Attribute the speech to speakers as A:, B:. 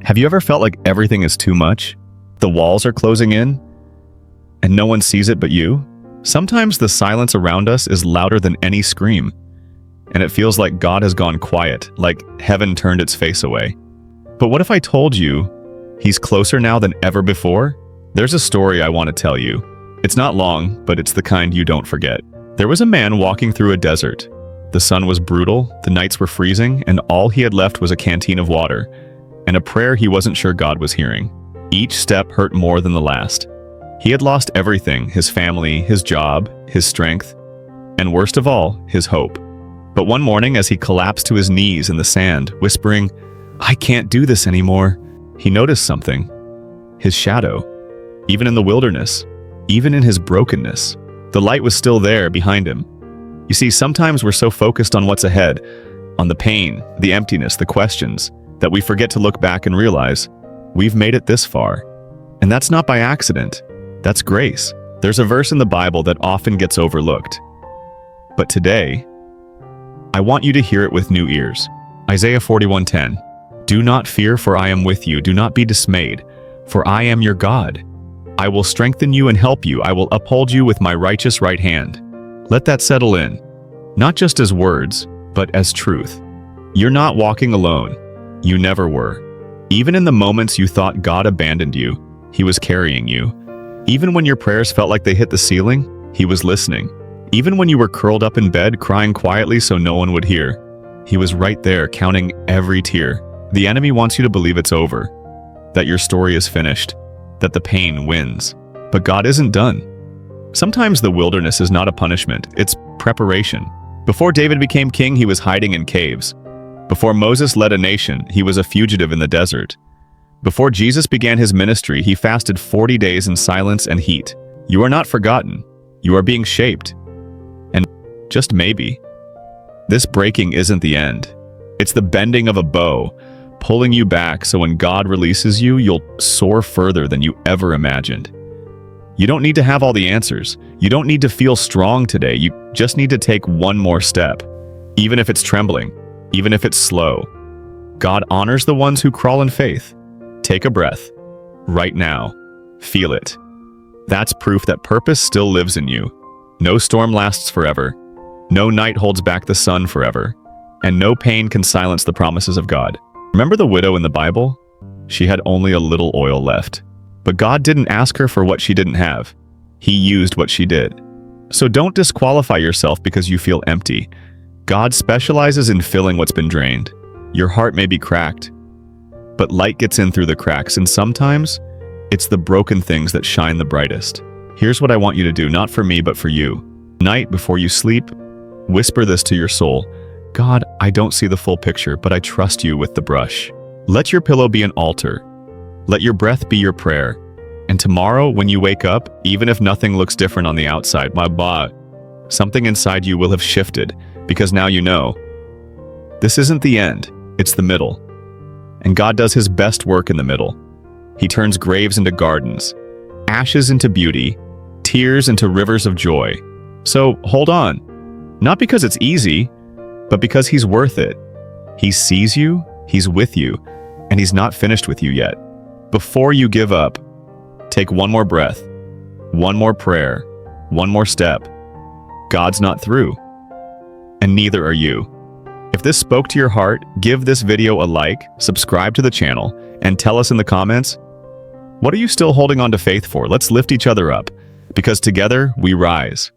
A: Have you ever felt like everything is too much? The walls are closing in, and no one sees it but you? Sometimes the silence around us is louder than any scream, and it feels like God has gone quiet, like heaven turned its face away. But what if I told you He's closer now than ever before? There's a story I want to tell you. It's not long, but it's the kind you don't forget. There was a man walking through a desert. The sun was brutal, the nights were freezing, and all he had left was a canteen of water, and a prayer he wasn't sure God was hearing. Each step hurt more than the last. He had lost everything: his family, his job, his strength, and worst of all, his hope. But one morning, as he collapsed to his knees in the sand, whispering, "I can't do this anymore," he noticed something. His shadow. Even in the wilderness, even in his brokenness, the light was still there behind him. You see, sometimes we're so focused on what's ahead, on the pain, the emptiness, the questions, that we forget to look back and realize we've made it this far. And that's not by accident. That's grace. There's a verse in the Bible that often gets overlooked. But today, I want you to hear it with new ears. Isaiah 41:10. "Do not fear, for I am with you. Do not be dismayed, for I am your God. I will strengthen you and help you. I will uphold you with my righteous right hand." Let that settle in, not just as words, but as truth. You're not walking alone. You never were. Even in the moments you thought God abandoned you, He was carrying you. Even when your prayers felt like they hit the ceiling, He was listening. Even when you were curled up in bed, crying quietly so no one would hear, He was right there, counting every tear. The enemy wants you to believe it's over, that your story is finished, that the pain wins. But God isn't done. Sometimes the wilderness is not a punishment, it's preparation. Before David became king, he was hiding in caves. Before Moses led a nation, he was a fugitive in the desert. Before Jesus began his ministry, he fasted 40 days in silence and heat. You are not forgotten. You are being shaped. And just maybe, this breaking isn't the end. It's the bending of a bow, pulling you back so when God releases you, you'll soar further than you ever imagined. You don't need to have all the answers. You don't need to feel strong today. You just need to take one more step. Even if it's trembling, even if it's slow. God honors the ones who crawl in faith. Take a breath. Right now. Feel it. That's proof that purpose still lives in you. No storm lasts forever. No night holds back the sun forever. And no pain can silence the promises of God. Remember the widow in the Bible? She had only a little oil left. But God didn't ask her for what she didn't have. He used what she did. So don't disqualify yourself because you feel empty. God specializes in filling what's been drained. Your heart may be cracked, but light gets in through the cracks, and sometimes it's the broken things that shine the brightest. Here's what I want you to do, not for me, but for you. Night before you sleep, whisper this to your soul. God, I don't see the full picture, but I trust you with the brush. Let your pillow be an altar. Let your breath be your prayer. And tomorrow, when you wake up, even if nothing looks different on the outside, something inside you will have shifted, because now you know. This isn't the end, it's the middle. And God does His best work in the middle. He turns graves into gardens, ashes into beauty, tears into rivers of joy. So hold on, not because it's easy, but because He's worth it. He sees you, He's with you, and He's not finished with you yet. Before you give up, take one more breath, one more prayer, one more step. God's not through, and neither are you. If this spoke to your heart, give this video a like, subscribe to the channel, and tell us in the comments, what are you still holding on to faith for? Let's lift each other up, because together we rise.